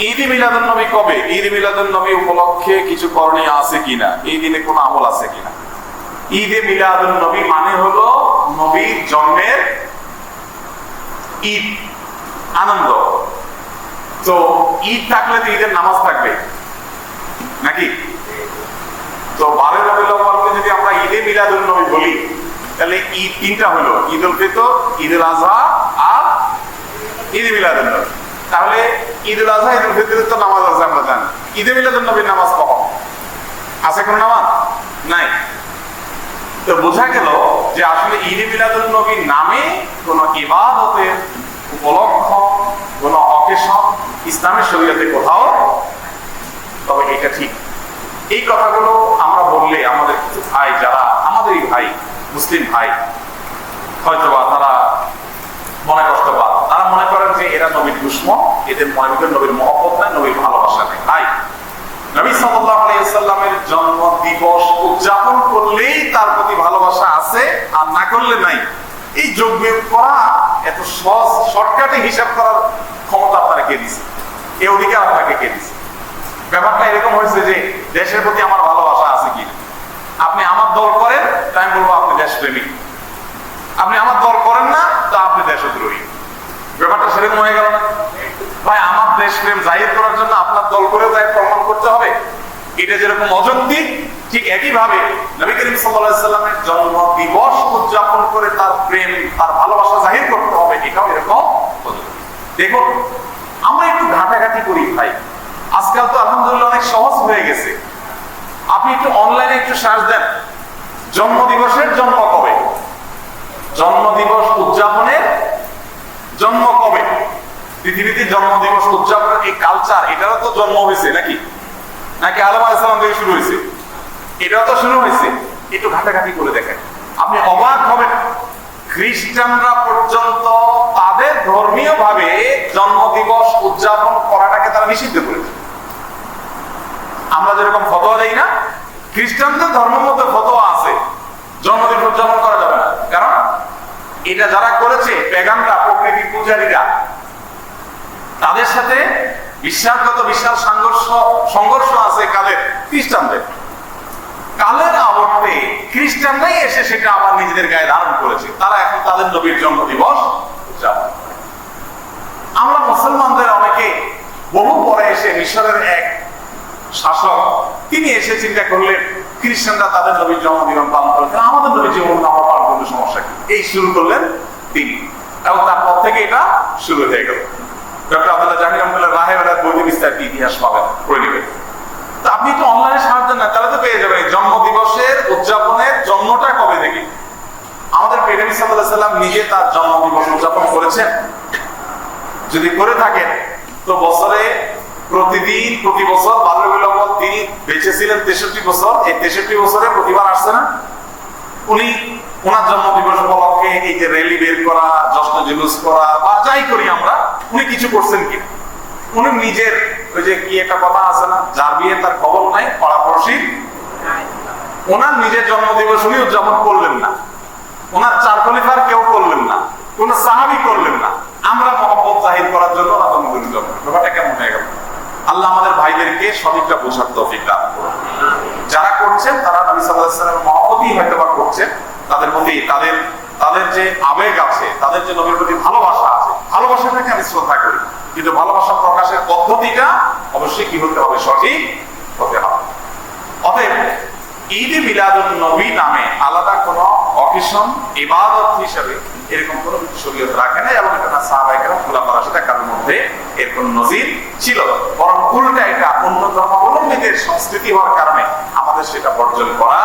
ঈদ মিলাদুন নবী কবে? ঈদ মিলাদুন নবী উপলক্ষে কিছু করণীয় আছে কিনা, এই দিনে কোনো আমল আছে কিনা? ঈদে মিলাদুন নবী মানে হলো নবীর জন্মের ঈদ, আনন্দ। তো ঈদ থাকলে তো ঈদের নামাজ থাকবে নাকি? তো 12 রবিউল আউয়ালকে যদি আমরা ঈদে মিলাদুন নবী বলি, তাহলে ঈদ তিনটা হলো, ঈদ উল ফিতর, ঈদ উল আযহা আর ঈদে মিলাদুন নবী। তাহলে ঈদ উল আযহা, ঈদ উল ফিতরের তো নামাজ আছে, আমরা জানি। ঈদে মিলাদুন নবীর নামাজ কখন আছে? কোন নামাজ নাই। তো বোঝা গেল যে আসলে ঈদে মিলাদুন নবীর নামে কোন ইবাদতের উপলক্ষ, কোন অকেশন ইসলামের শরীয়তে কোথাও, তবে এটা ঠিক। এই কথাগুলো আমরা বললে আমাদের কিছু ভাই, যারা আমাদেরই ভাই, মুসলিম ভাই, হয়তোবা তারা মনে কষ্ট পান। তারা মনে করেন যে এরা নবীর দুশমন, এদের মনে করেন নবীর মহব্বত নাই, নবীর ভালোবাসা নেই। ভাই, নবী সাল্লাল্লাহু আলাইহি ওয়াসাল্লামের জন্ম দিবস উদযাপন করলেই তার প্রতি ভালোবাসা আছে, আর না করলে নাই। এই যোগ বিয়োগ করা এত সহজ, শর্টকাটে হিসাব করার ক্ষমতা আপনারা কে দিছে? এই অধিকার আপনাকে কে দিছে? ব্যাপারটা এরকম হয়েছে যে দেশের প্রতি আমার ভালোবাসা আছে কি? আপনি আমার দল করেন, তাই আমি বলবো আপনি দেশপ্রেমিক। আপনি আমার দল করেন না, তো আপনি দেশদ্রোহী। ব্যাপারটা সেরকম হয়ে গেল না? ভাই, আমার দেশপ্রেম জাহির করার জন্য আপনার দল করে তাই প্রমাণ করতে হবে? এটা যেরকম অযৌক্তিক, ঠিক একই ভাবে নবী করিম সাল্লাল্লাহু আলাইহি সাল্লামের জন্ম দিবস উদযাপন করে তার প্রেম, তার ভালোবাসা জাহির করতে হবে, এটাও এরকম অযৌক্তিক। দেখুন, আমরা একটু ঘাটাঘাটি করি ভাই। আজকাল তো আলহামদুলিল্লাহ অনেক সহজ হয়ে গেছে। আপনি একটু অনলাইনে একটু সার্চ দেন, জন্মদিবসের জন্ম কবে, জন্মদিবস উদযাপনের জন্ম কবে। পৃথিবীতে জন্মদিবস উদযাপনের এই কালচার, এটারও তো জন্ম হয়েছে নাকি? নাকি আদম আলাইহিস সালাম থেকে শুরু হয়েছে? এটাও তো শুরু হয়েছে। একটু ঘাটাঘাটি করে দেখেন, আপনি অবাক হবেন। খ্রিস্টানরা পর্যন্ত তাদের ধর্মীয় ভাবে জন্মদিবস উদযাপন করাটাকে তারা নিষিদ্ধ করেছে। আমরা যেরকম ফতোয়া দেই না, খ্রিস্টানদের ধর্মের মধ্যে ফতোয়া আছে জন্মদিন উদযাপন করা যাবে না। কারণ এটা যারা করেছে পেগানরা, প্রকৃতি পূজারীরা, তাদের সাথে বিশ্বাসগত বিশাল সংঘর্ষ আছে কালের খ্রিস্টানদের। কালের আবর্তে খ্রিস্টানরাই এসে সেটা আবার নিজেদের গায়ে ধারণ করেছে। তারা এখন তাদের নবীর জন্মদিবস উদযাপন করে। আমরা মুসলমানদের অনেকে বহু পরে এসে, মিশরের এক শাসক, তিনি এসে চিন্তা করলেন খ্রিস্টানরা তাদের নবীর জন্মদিন পালন করে, আমাদের নবীর জন্মদিন আমরা পালন করলে সমস্যা কি? এই শুরু করলেন তিনি, এবং তারপর থেকে এটা শুরু হয়ে গেল। ডক্টর আব্দুল্লাহ জামিল রহমাতুল্লাহ রাহেবের বইতে বিস্তারিত ইতিহাস পাবেন, পড়ে নেবেন। তো আপনি একটু অনলাইনে সার্চ দেন না, তাহলে তো পেয়ে যাবেন জন্মদিবসের উদযাপনের জন্মটা কবে থেকে। আমাদের প্রিয় নবী সাল্লাল্লাহু আলাইহি ওয়াসাল্লাম নিজে তার জন্মদিবস উদযাপন করেছেন? যদি করে থাকেন, তো বছরে প্রতিদিন, প্রতি বছর 12 রবিউল আউয়াল তিনি বেঁচে ছিলেন 63 বছর, এই 63 বছরে প্রতিবার আসছে না? উনি ওনার জন্মদিবস উপলক্ষে এই যে র্যালি বের করা, জশ্ন জুলুস করা, বা যাই করি আমরা, উনি কিছু করছেন কি? উনি নিজের, ওই যে কি একটা কথা আছে না, যার বিয়ে তার খবর নাই, পাড়াপড়শি। ওনার নিজের জন্মদিবস উনি উদযাপন করলেন না, ওনার 4 খলিফার কেউ করলেন না, কোন সাহাবী করলেন না। আমরা মহব্বত জাহির করার জন্য ওনার জন্মদিন উদযাপন করি। ব্যাপারটা কেমন হয়ে গেল? আল্লাহ আমাদের ভাইদেরকে সঠিকটা বোঝার তৌফিক দান করুন। যারা করছেন তারা নবী সাল্লাল্লাহু আলাইহি ওয়াসাল্লামের মহব্বতই হয়তোবা করছেন, তাদের প্রতি তাদের যে আবেগ আছে, তাদের যে নবীর প্রতি ভালোবাসা আছে, ভালোবাসাটাকে আমি শ্রদ্ধা করি। কিন্তু ভালোবাসা প্রকাশের পদ্ধতিটা অবশ্যই কি হতে হবে? সঠিক হতে হবে। অতএব ঈদে মিলাদুন নবী নামে আলাদা কোনো অকেশন, ইবাদত হিসেবে এরকম কোনো শরীয়ত রাখে না, এবং এটা সাহাবায়ে কেরাম, খুলাফা রাশিদিন কারোর মধ্যে এর কোনো নজির ছিল। বরং উল্টা, এটা অন্য ধর্মাবলম্বীদের সংস্কৃতি হওয়ার কারণে আমাদের সেটা বর্জন করা